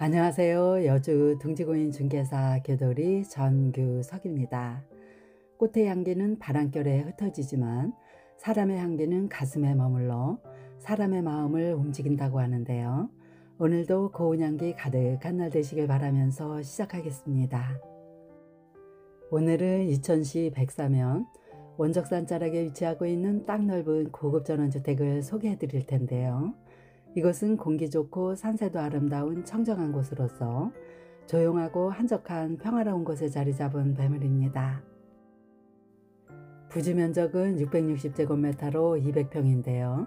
안녕하세요. 여주 둥지구인 중개사 개돌이 전규석입니다. 꽃의 향기는 바람결에 흩어지지만 사람의 향기는 가슴에 머물러 사람의 마음을 움직인다고 하는데요. 오늘도 고운 향기 가득한 날 되시길 바라면서 시작하겠습니다. 오늘은 이천시 백사면 원적산 자락에 위치하고 있는 땅 넓은 고급 전원주택을 소개해 드릴 텐데요. 이곳은 공기 좋고 산세도 아름다운 청정한 곳으로서 조용하고 한적한 평화로운 곳에 자리 잡은 매물입니다. 부지 면적은 660제곱미터로 200평인데요.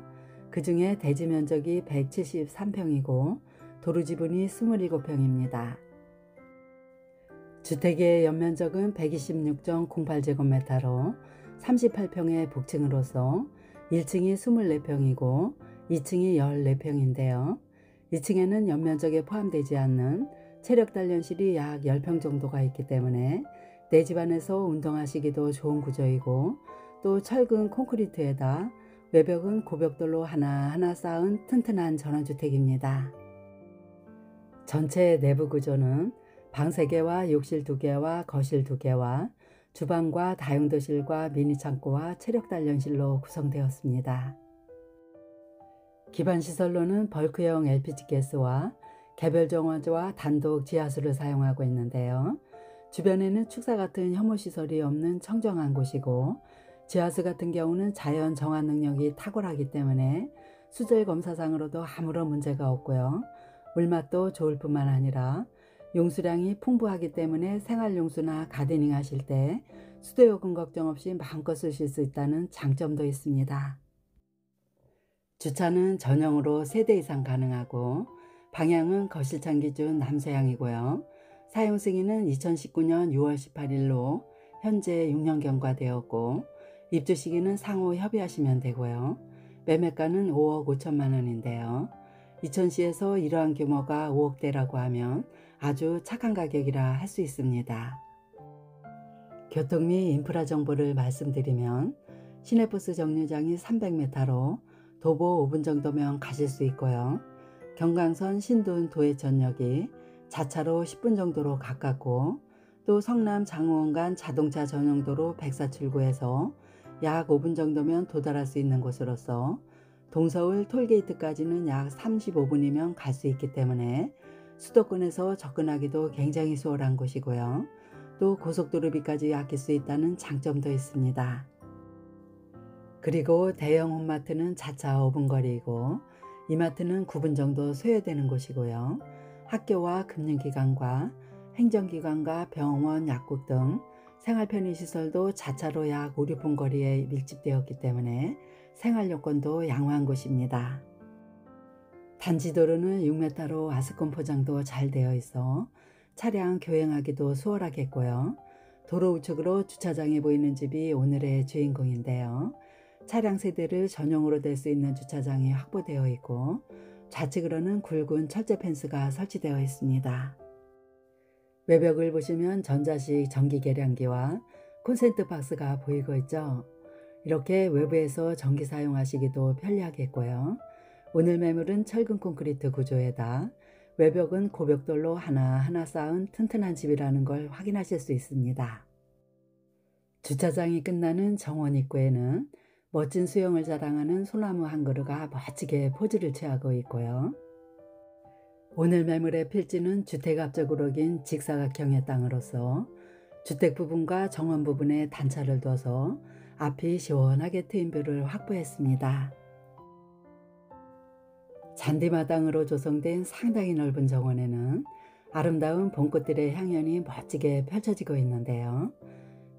그 중에 대지 면적이 173평이고 도로 지분이 27평입니다. 주택의 연면적은 126.08제곱미터로 38평의 복층으로서 1층이 24평이고 2층이 14평인데요. 2층에는 연면적에 포함되지 않는 체력 단련실이 약 10평 정도가 있기 때문에 내 집안에서 운동하시기도 좋은 구조이고, 또 철근 콘크리트에다 외벽은 고벽돌로 하나하나 쌓은 튼튼한 전원주택입니다. 전체 내부 구조는 방 3개와 욕실 2개와 거실 2개와 주방과 다용도실과 미니 창고와 체력 단련실로 구성되었습니다. 기반 시설로는 벌크형 LPG 가스와 개별 정화조와 단독 지하수를 사용하고 있는데요. 주변에는 축사 같은 혐오 시설이 없는 청정한 곳이고, 지하수 같은 경우는 자연 정화 능력이 탁월하기 때문에 수질 검사상으로도 아무런 문제가 없고요. 물맛도 좋을 뿐만 아니라 용수량이 풍부하기 때문에 생활용수나 가드닝 하실 때 수도요금 걱정 없이 마음껏 쓰실 수 있다는 장점도 있습니다. 주차는 전용으로 3대 이상 가능하고 방향은 거실창 기준 남서향이고요. 사용 승인은 2019년 6월 18일로 현재 6년 경과되었고, 입주 시기는 상호 협의하시면 되고요. 매매가는 5억 5천만 원인데요. 이천시에서 이러한 규모가 5억대라고 하면 아주 착한 가격이라 할 수 있습니다. 교통 및 인프라 정보를 말씀드리면 시내버스 정류장이 300m로 도보 5분 정도면 가실 수 있고요. 경강선 신돈 도해전역이 자차로 10분 정도로 가깝고, 또 성남 장호원 간 자동차 전용도로 104출구에서 약 5분 정도면 도달할 수 있는 곳으로서 동서울 톨게이트까지는 약 35분이면 갈 수 있기 때문에 수도권에서 접근하기도 굉장히 수월한 곳이고요. 또 고속도로비까지 아낄 수 있다는 장점도 있습니다. 그리고 대형 홈마트는 자차 5분 거리이고 이마트는 9분 정도 소요되는 곳이고요. 학교와 금융기관과 행정기관과 병원, 약국 등 생활편의시설도 자차로 약 5, 6분 거리에 밀집되었기 때문에 생활요건도 양호한 곳입니다. 단지도로는 6m로 아스콘 포장도 잘 되어 있어 차량 교행하기도 수월하겠고요. 도로 우측으로 주차장이 보이는 집이 오늘의 주인공인데요. 차량 세대를 전용으로 될 수 있는 주차장이 확보되어 있고, 좌측으로는 굵은 철제 펜스가 설치되어 있습니다. 외벽을 보시면 전자식 전기 계량기와 콘센트 박스가 보이고 있죠. 이렇게 외부에서 전기 사용하시기도 편리하겠고요. 오늘 매물은 철근 콘크리트 구조에다 외벽은 고벽돌로 하나하나 쌓은 튼튼한 집이라는 걸 확인하실 수 있습니다. 주차장이 끝나는 정원 입구에는 멋진 수영을 자랑하는 소나무 한 그루가 멋지게 포즈를 취하고 있고요. 오늘 매물의 필지는 주택 앞쪽으로 긴 직사각형의 땅으로서 주택 부분과 정원 부분에 단차를 둬서 앞이 시원하게 트인 뷰를 확보했습니다. 잔디마당으로 조성된 상당히 넓은 정원에는 아름다운 봄꽃들의 향연이 멋지게 펼쳐지고 있는데요.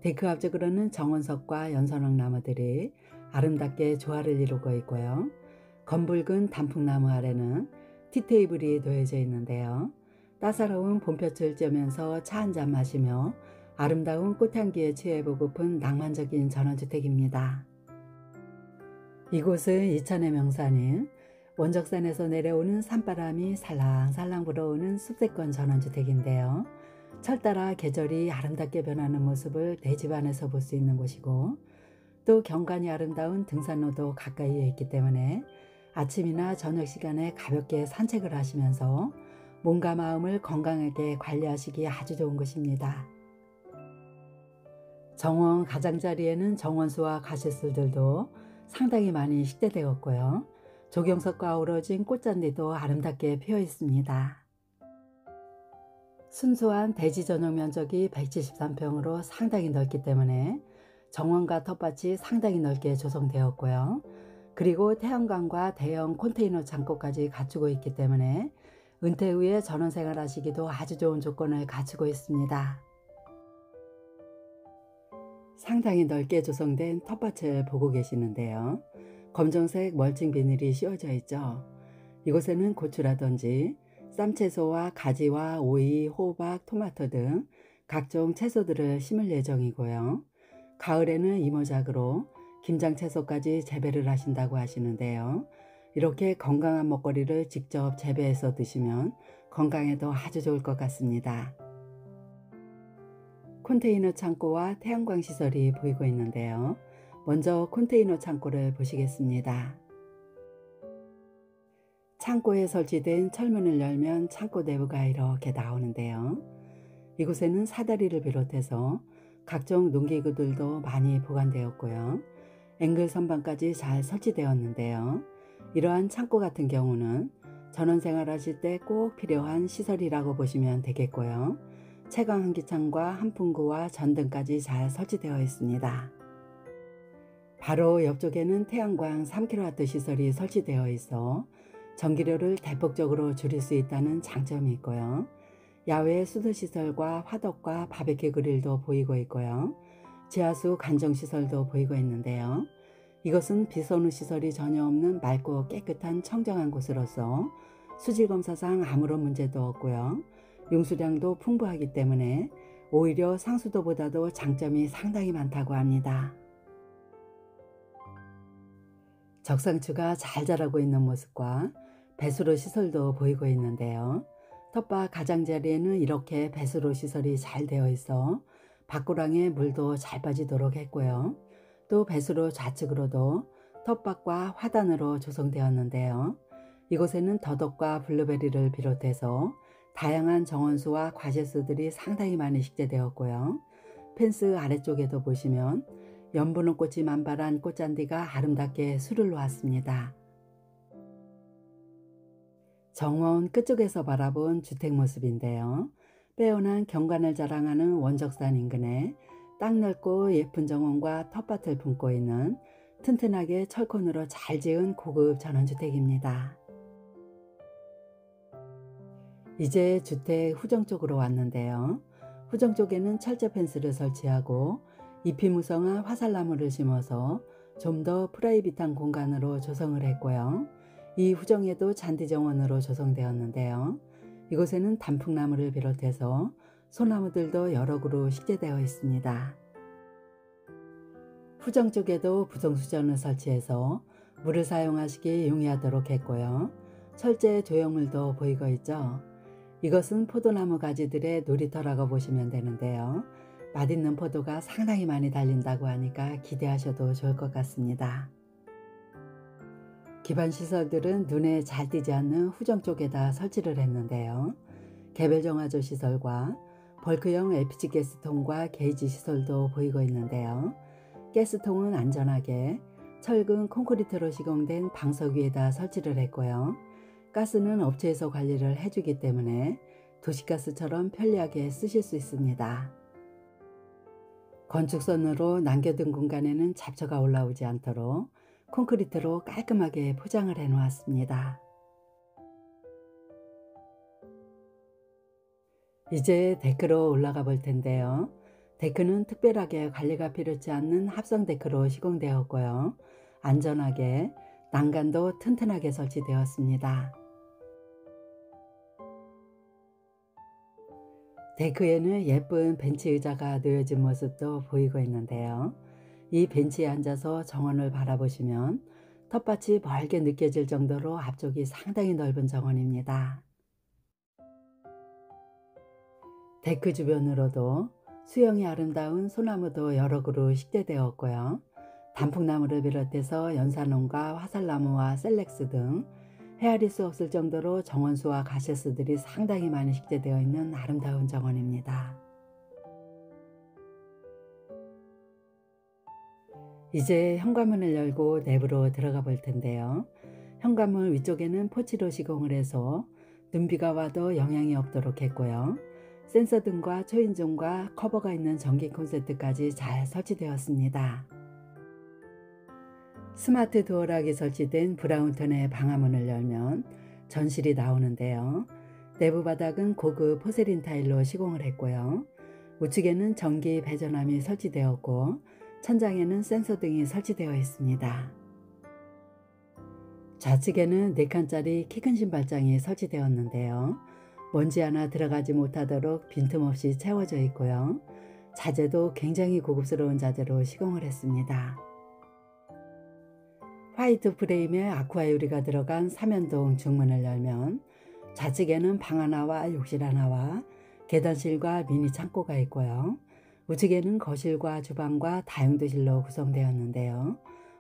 데크 앞쪽으로는 정원석과 연선홍 나무들이 아름답게 조화를 이루고 있고요. 검붉은 단풍나무 아래는 티테이블이 놓여져 있는데요. 따사로운 봄볕을 쬐면서 차 한잔 마시며 아름다운 꽃향기에 취해보고픈 낭만적인 전원주택입니다. 이곳은 이천의 명산인 원적산에서 내려오는 산바람이 살랑살랑 불어오는 숲세권 전원주택인데요. 철 따라 계절이 아름답게 변하는 모습을 내 집안에서 볼 수 있는 곳이고, 또 경관이 아름다운 등산로도 가까이에 있기 때문에 아침이나 저녁 시간에 가볍게 산책을 하시면서 몸과 마음을 건강하게 관리하시기 아주 좋은 곳입니다. 정원 가장자리에는 정원수와 가시술들도 상당히 많이 식재되었고요. 조경석과 어우러진 꽃잔디도 아름답게 피어 있습니다. 순수한 대지 전용 면적이 173평으로 상당히 넓기 때문에 정원과 텃밭이 상당히 넓게 조성되었고요. 그리고 태양광과 대형 컨테이너 창고까지 갖추고 있기 때문에 은퇴 후에 전원생활 하시기도 아주 좋은 조건을 갖추고 있습니다. 상당히 넓게 조성된 텃밭을 보고 계시는데요. 검정색 멀칭 비닐이 씌워져 있죠. 이곳에는 고추라든지 쌈채소와 가지와 오이, 호박, 토마토 등 각종 채소들을 심을 예정이고요. 가을에는 이모작으로 김장 채소까지 재배를 하신다고 하시는데요. 이렇게 건강한 먹거리를 직접 재배해서 드시면 건강에도 아주 좋을 것 같습니다. 컨테이너 창고와 태양광 시설이 보이고 있는데요. 먼저 컨테이너 창고를 보시겠습니다. 창고에 설치된 철문을 열면 창고 내부가 이렇게 나오는데요. 이곳에는 사다리를 비롯해서 각종 농기구들도 많이 보관되었고요. 앵글 선반까지 잘 설치되었는데요. 이러한 창고 같은 경우는 전원생활 하실 때 꼭 필요한 시설이라고 보시면 되겠고요. 채광 환기창과 한풍구와 전등까지 잘 설치되어 있습니다. 바로 옆쪽에는 태양광 3kW 시설이 설치되어 있어 전기료를 대폭적으로 줄일 수 있다는 장점이 있고요. 야외 수도시설과 화덕과 바베큐 그릴도 보이고 있고요. 지하수 간정시설도 보이고 있는데요. 이것은 비선호 시설이 전혀 없는 맑고 깨끗한 청정한 곳으로서 수질검사상 아무런 문제도 없고요. 용수량도 풍부하기 때문에 오히려 상수도보다도 장점이 상당히 많다고 합니다. 적상추가 잘 자라고 있는 모습과 배수로 시설도 보이고 있는데요. 텃밭 가장자리에는 이렇게 배수로 시설이 잘 되어 있어 밭고랑에 물도 잘 빠지도록 했고요. 또 배수로 좌측으로도 텃밭과 화단으로 조성되었는데요. 이곳에는 더덕과 블루베리를 비롯해서 다양한 정원수와 과실수들이 상당히 많이 식재되었고요. 펜스 아래쪽에도 보시면 연분홍 꽃이 만발한 꽃잔디가 아름답게 수를 놓았습니다. 정원 끝쪽에서 바라본 주택 모습인데요. 빼어난 경관을 자랑하는 원적산 인근에 땅 넓고 예쁜 정원과 텃밭을 품고 있는 튼튼하게 철콘으로 잘 지은 고급 전원주택입니다. 이제 주택 후정 쪽으로 왔는데요. 후정 쪽에는 철제 펜스를 설치하고 잎이 무성한 화살나무를 심어서 좀 더 프라이빗한 공간으로 조성을 했고요. 이 후정에도 잔디정원으로 조성되었는데요. 이곳에는 단풍나무를 비롯해서 소나무들도 여러 그루 식재되어 있습니다. 후정 쪽에도 부성수전을 설치해서 물을 사용하시기 용이하도록 했고요. 철제 조형물도 보이고 있죠. 이것은 포도나무 가지들의 놀이터라고 보시면 되는데요. 맛있는 포도가 상당히 많이 달린다고 하니까 기대하셔도 좋을 것 같습니다. 기반 시설들은 눈에 잘 띄지 않는 후정 쪽에다 설치를 했는데요. 개별 정화조 시설과 벌크형 LPG 가스통과 게이지 시설도 보이고 있는데요. 가스통은 안전하게 철근 콘크리트로 시공된 방석 위에다 설치를 했고요. 가스는 업체에서 관리를 해주기 때문에 도시가스처럼 편리하게 쓰실 수 있습니다. 건축선으로 남겨둔 공간에는 잡초가 올라오지 않도록 콘크리트로 깔끔하게 포장을 해 놓았습니다. 이제 데크로 올라가 볼 텐데요. 데크는 특별하게 관리가 필요치 않는 합성 데크로 시공되었고요. 안전하게 난간도 튼튼하게 설치되었습니다. 데크에는 예쁜 벤치 의자가 놓여진 모습도 보이고 있는데요. 이 벤치에 앉아서 정원을 바라보시면 텃밭이 멀게 느껴질 정도로 앞쪽이 상당히 넓은 정원입니다. 데크 주변으로도 수영이 아름다운 소나무도 여러 그루 식재되었고요. 단풍나무를 비롯해서 연산홍과 화살나무와 셀렉스 등 헤아릴 수 없을 정도로 정원수와 가시스들이 상당히 많이 식재되어 있는 아름다운 정원입니다. 이제 현관문을 열고 내부로 들어가 볼 텐데요. 현관문 위쪽에는 포치로 시공을 해서 눈비가 와도 영향이 없도록 했고요. 센서 등과 초인종과 커버가 있는 전기 콘센트까지 잘 설치되었습니다. 스마트 도어락이 설치된 브라운톤의 방화문을 열면 전실이 나오는데요. 내부 바닥은 고급 포세린 타일로 시공을 했고요. 우측에는 전기 배전함이 설치되었고 천장에는 센서 등이 설치되어 있습니다. 좌측에는 4칸짜리 키 큰 신발장이 설치되었는데요. 먼지 하나 들어가지 못하도록 빈틈없이 채워져 있고요. 자재도 굉장히 고급스러운 자재로 시공을 했습니다. 화이트 프레임에 아쿠아 유리가 들어간 3연동 중문을 열면 좌측에는 방 하나와 욕실 하나와 계단실과 미니 창고가 있고요. 우측에는 거실과 주방과 다용도실로 구성되었는데요.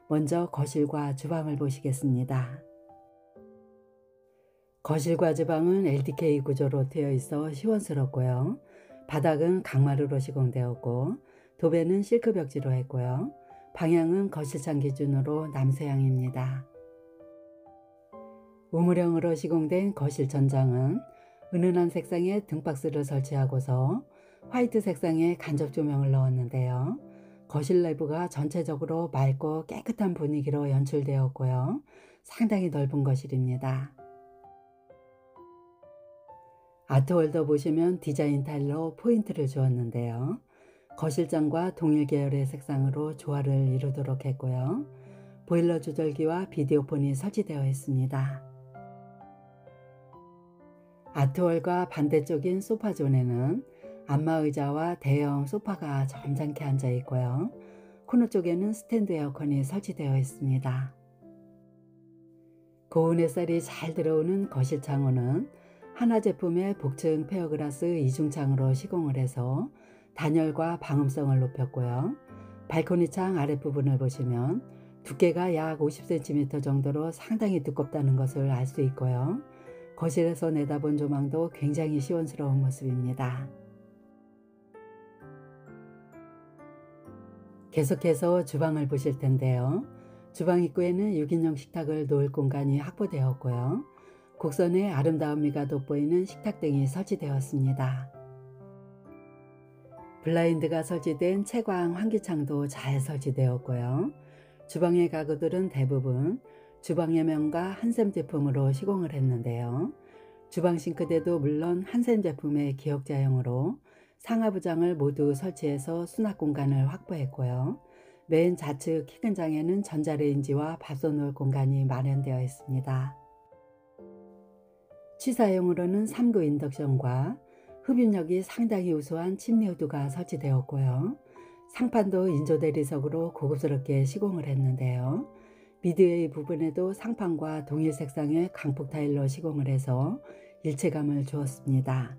먼저 거실과 주방을 보시겠습니다. 거실과 주방은 LDK 구조로 되어 있어 시원스럽고요. 바닥은 강마루로 시공되었고 도배는 실크 벽지로 했고요. 방향은 거실창 기준으로 남서향입니다. 우물형으로 시공된 거실 천장은 은은한 색상의 등박스를 설치하고서 화이트 색상의 간접 조명을 넣었는데요. 거실 내부가 전체적으로 맑고 깨끗한 분위기로 연출되었고요. 상당히 넓은 거실입니다. 아트월더 보시면 디자인 타일로 포인트를 주었는데요. 거실장과 동일 계열의 색상으로 조화를 이루도록 했고요. 보일러 조절기와 비디오폰이 설치되어 있습니다. 아트월과 반대쪽인 소파존에는 안마의자와 대형 소파가 점잖게 앉아 있고요. 코너 쪽에는 스탠드 에어컨이 설치되어 있습니다. 고운 햇살이 잘 들어오는 거실 창호는 하나 제품의 복층 페어글라스 이중창으로 시공을 해서 단열과 방음성을 높였고요. 발코니 창 아랫부분을 보시면 두께가 약 50cm 정도로 상당히 두껍다는 것을 알 수 있고요. 거실에서 내다본 조망도 굉장히 시원스러운 모습입니다. 계속해서 주방을 보실 텐데요. 주방 입구에는 6인용 식탁을 놓을 공간이 확보되었고요. 곡선의 아름다움미가 돋보이는 식탁등이 설치되었습니다. 블라인드가 설치된 채광 환기창도 잘 설치되었고요. 주방의 가구들은 대부분 주방의 명가 한샘 제품으로 시공을 했는데요. 주방 싱크대도 물론 한샘 제품의 기역자형으로 상하부장을 모두 설치해서 수납 공간을 확보했고요. 맨 좌측 키 큰 장에는 전자레인지와 밥솥 놓을 공간이 마련되어 있습니다. 취사용으로는 3구 인덕션과 흡입력이 상당히 우수한 침대 후드가 설치되었고요. 상판도 인조 대리석으로 고급스럽게 시공을 했는데요. 미드웨이 부분에도 상판과 동일 색상의 강폭 타일로 시공을 해서 일체감을 주었습니다.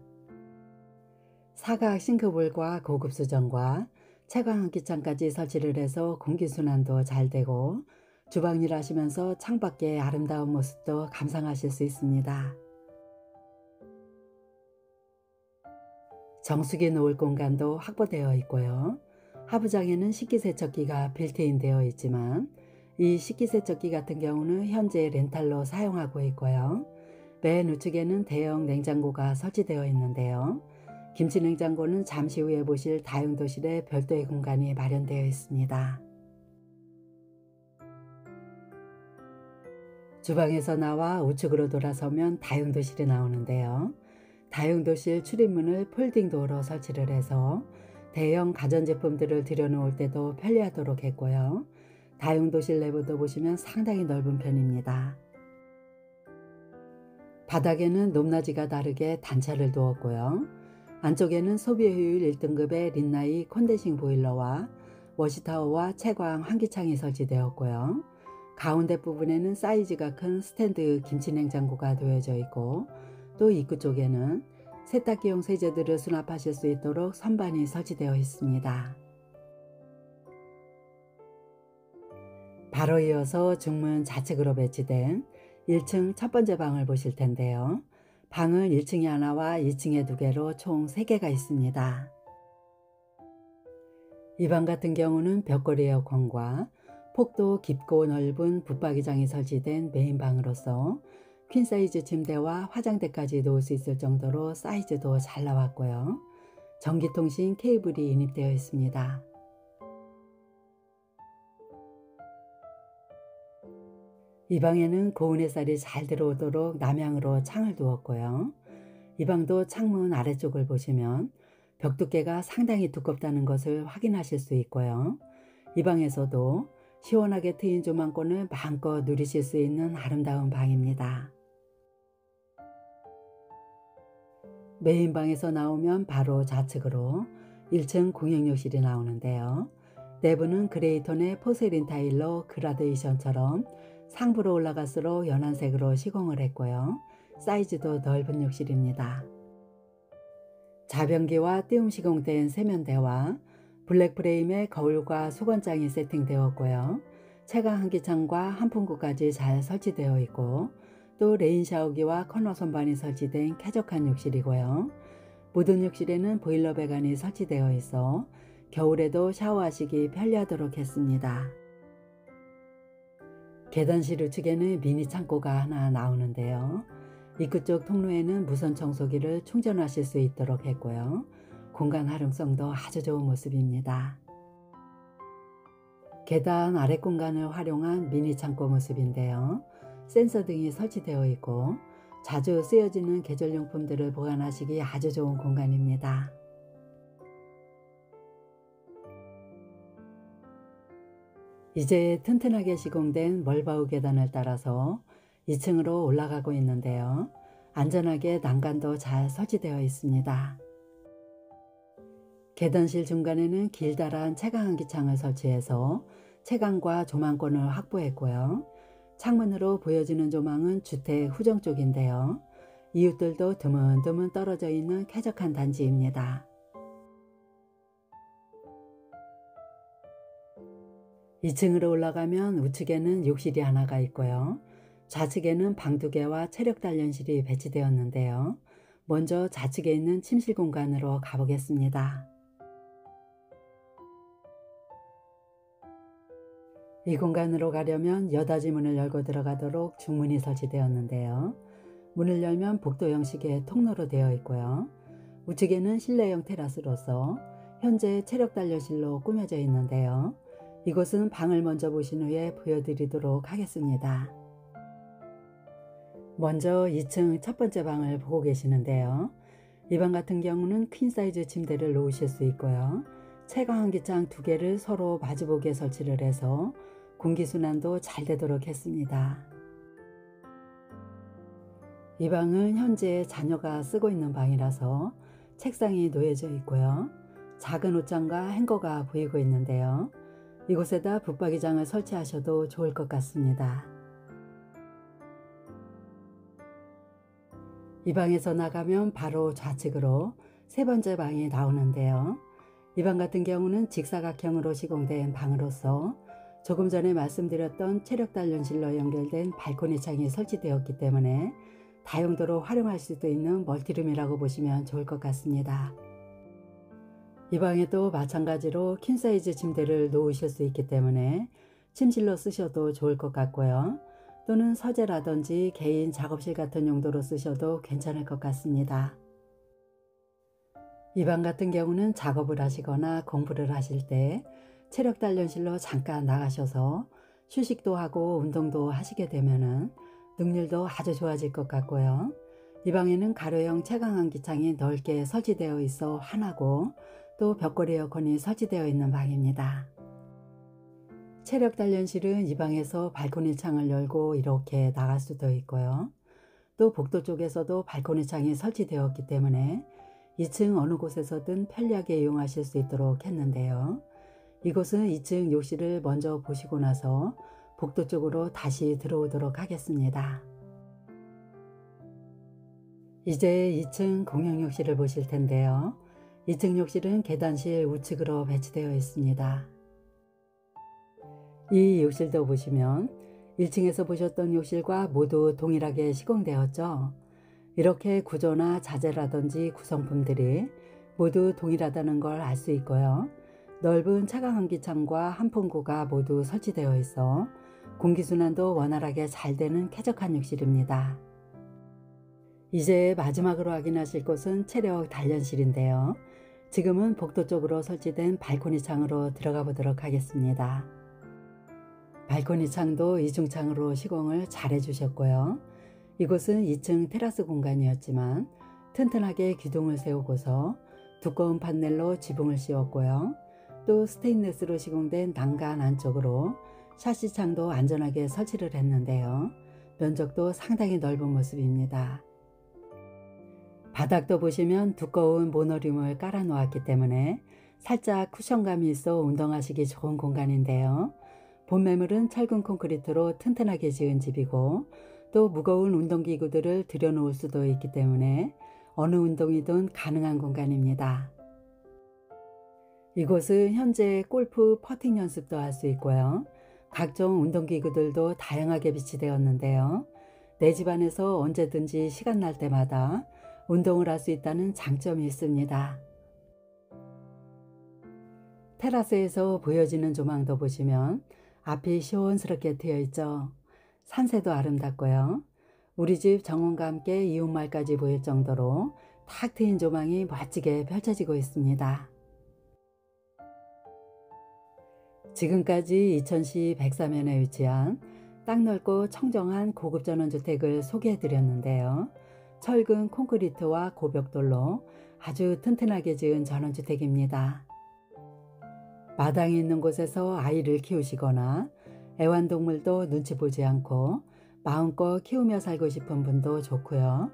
사각 싱크볼과 고급 수전과 채광 환기창까지 설치를 해서 공기순환도 잘 되고 주방일 하시면서 창밖의 아름다운 모습도 감상하실 수 있습니다. 정수기 놓을 공간도 확보되어 있고요. 하부장에는 식기세척기가 빌트인 되어 있지만 이 식기세척기 같은 경우는 현재 렌탈로 사용하고 있고요. 맨 우측에는 대형 냉장고가 설치되어 있는데요. 김치냉장고는 잠시 후에 보실 다용도실에 별도의 공간이 마련되어 있습니다. 주방에서 나와 우측으로 돌아서면 다용도실이 나오는데요. 다용도실 출입문을 폴딩 도어로 설치를 해서 대형 가전제품들을 들여놓을 때도 편리하도록 했고요. 다용도실 내부도 보시면 상당히 넓은 편입니다. 바닥에는 높낮이가 다르게 단차를 두었고요. 안쪽에는 소비효율 1등급의 린나이 컨덴싱 보일러와 워시타워와 채광 환기창이 설치되었고요. 가운데 부분에는 사이즈가 큰 스탠드 김치냉장고가 놓여져 있고 또 입구 쪽에는 세탁기용 세제들을 수납하실 수 있도록 선반이 설치되어 있습니다. 바로 이어서 중문 좌측으로 배치된 1층 첫 번째 방을 보실 텐데요. 방은 1층에 하나와 2층에 두 개로 총 3개가 있습니다. 이 방 같은 경우는 벽걸이 에어컨과 폭도 깊고 넓은 붙박이장이 설치된 메인 방으로서 퀸사이즈 침대와 화장대까지 놓을 수 있을 정도로 사이즈도 잘 나왔고요. 전기통신 케이블이 인입되어 있습니다. 이 방에는 고운 햇살이 잘 들어오도록 남향으로 창을 두었고요. 이 방도 창문 아래쪽을 보시면 벽 두께가 상당히 두껍다는 것을 확인하실 수 있고요. 이 방에서도 시원하게 트인 조망권을 마음껏 누리실 수 있는 아름다운 방입니다. 메인 방에서 나오면 바로 좌측으로 1층 공용욕실이 나오는데요. 내부는 그레이톤의 포세린 타일로 그라데이션처럼 상부로 올라갈수록 연한색으로 시공을 했고요. 사이즈도 넓은 욕실입니다. 자변기와 띄움 시공된 세면대와 블랙 프레임의 거울과 수건장이 세팅되었고요. 채광 환기창과 한풍구까지 잘 설치되어 있고 또 레인 샤워기와 커너 선반이 설치된 쾌적한 욕실이고요. 모든 욕실에는 보일러 배관이 설치되어 있어 겨울에도 샤워하시기 편리하도록 했습니다. 계단실 우측에는 미니 창고가 하나 나오는데요. 입구 쪽 통로에는 무선 청소기를 충전하실 수 있도록 했고요. 공간 활용성도 아주 좋은 모습입니다. 계단 아래 공간을 활용한 미니 창고 모습인데요. 센서 등이 설치되어 있고 자주 쓰여지는 계절용품들을 보관하시기 아주 좋은 공간입니다. 이제 튼튼하게 시공된 멀바우 계단을 따라서 2층으로 올라가고 있는데요. 안전하게 난간도 잘 설치되어 있습니다. 계단실 중간에는 길다란 채광환기창을 설치해서 채광과 조망권을 확보했고요. 창문으로 보여지는 조망은 주택 후정 쪽인데요. 이웃들도 드문드문 떨어져 있는 쾌적한 단지입니다. 2층으로 올라가면 우측에는 욕실이 하나가 있고요. 좌측에는 방 2개와 체력 단련실이 배치되었는데요. 먼저 좌측에 있는 침실 공간으로 가보겠습니다. 이 공간으로 가려면 여닫이 문을 열고 들어가도록 중문이 설치되었는데요. 문을 열면 복도 형식의 통로로 되어 있고요. 우측에는 실내형 테라스로서 현재 체력 단련실로 꾸며져 있는데요. 이곳은 방을 먼저 보신 후에 보여드리도록 하겠습니다. 먼저 2층 첫 번째 방을 보고 계시는데요. 이 방 같은 경우는 퀸사이즈 침대를 놓으실 수 있고요. 채광환기창 2개를 서로 마주보게 설치를 해서 공기순환도 잘 되도록 했습니다. 이 방은 현재 자녀가 쓰고 있는 방이라서 책상이 놓여져 있고요. 작은 옷장과 행거가 보이고 있는데요. 이곳에다 붙박이장을 설치하셔도 좋을 것 같습니다. 이 방에서 나가면 바로 좌측으로 세 번째 방이 나오는데요. 이 방 같은 경우는 직사각형으로 시공된 방으로서 조금 전에 말씀드렸던 체력 단련실로 연결된 발코니 창이 설치되었기 때문에 다용도로 활용할 수도 있는 멀티룸이라고 보시면 좋을 것 같습니다. 이 방에도 마찬가지로 퀸사이즈 침대를 놓으실 수 있기 때문에 침실로 쓰셔도 좋을 것 같고요. 또는 서재라든지 개인 작업실 같은 용도로 쓰셔도 괜찮을 것 같습니다. 이 방 같은 경우는 작업을 하시거나 공부를 하실 때 체력 단련실로 잠깐 나가셔서 휴식도 하고 운동도 하시게 되면은 능률도 아주 좋아질 것 같고요. 이 방에는 가로형 채광환기창이 넓게 설치되어 있어 환하고 또 벽걸이 에어컨이 설치되어 있는 방입니다. 체력 단련실은 이 방에서 발코니 창을 열고 이렇게 나갈 수도 있고요. 또 복도 쪽에서도 발코니 창이 설치되었기 때문에 2층 어느 곳에서든 편리하게 이용하실 수 있도록 했는데요. 이곳은 2층 욕실을 먼저 보시고 나서 복도 쪽으로 다시 들어오도록 하겠습니다. 이제 2층 공용욕실을 보실 텐데요. 2층 욕실은 계단실 우측으로 배치되어 있습니다. 이 욕실도 보시면 1층에서 보셨던 욕실과 모두 동일하게 시공되었죠. 이렇게 구조나 자재라든지 구성품들이 모두 동일하다는 걸 알 수 있고요. 넓은 차강 환기창과 한풍구가 모두 설치되어 있어 공기순환도 원활하게 잘 되는 쾌적한 욕실입니다. 이제 마지막으로 확인하실 곳은 체력 단련실인데요. 지금은 복도 쪽으로 설치된 발코니 창으로 들어가 보도록 하겠습니다. 발코니 창도 이중창으로 시공을 잘 해주셨고요. 이곳은 2층 테라스 공간이었지만 튼튼하게 기둥을 세우고서 두꺼운 판넬로 지붕을 씌웠고요. 또 스테인리스로 시공된 난간 안쪽으로 샤시 창도 안전하게 설치를 했는데요. 면적도 상당히 넓은 모습입니다. 바닥도 보시면 두꺼운 모노륨을 깔아 놓았기 때문에 살짝 쿠션감이 있어 운동하시기 좋은 공간인데요. 본 매물은 철근 콘크리트로 튼튼하게 지은 집이고 또 무거운 운동기구들을 들여놓을 수도 있기 때문에 어느 운동이든 가능한 공간입니다. 이곳은 현재 골프 퍼팅 연습도 할 수 있고요. 각종 운동기구들도 다양하게 비치되었는데요. 내 집안에서 언제든지 시간 날 때마다 운동을 할 수 있다는 장점이 있습니다. 테라스에서 보여지는 조망도 보시면 앞이 시원스럽게 트여 있죠. 산세도 아름답고요. 우리 집 정원과 함께 이웃마을까지 보일 정도로 탁 트인 조망이 멋지게 펼쳐지고 있습니다. 지금까지 이천시 백사면에 위치한 딱 넓고 청정한 고급 전원주택을 소개해 드렸는데요. 철근 콘크리트와 고벽돌로 아주 튼튼하게 지은 전원주택입니다. 마당이 있는 곳에서 아이를 키우시거나 애완동물도 눈치 보지 않고 마음껏 키우며 살고 싶은 분도 좋고요.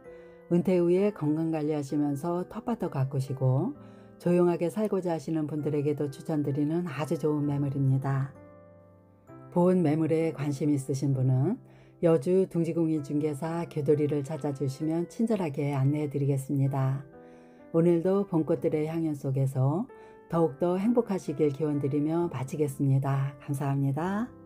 은퇴 후에 건강관리 하시면서 텃밭도 가꾸시고 조용하게 살고자 하시는 분들에게도 추천드리는 아주 좋은 매물입니다. 본 매물에 관심 있으신 분은 여주 둥지공인중개사 교도리를 찾아주시면 친절하게 안내해 드리겠습니다. 오늘도 봄꽃들의 향연 속에서 더욱더 행복하시길 기원드리며 마치겠습니다. 감사합니다.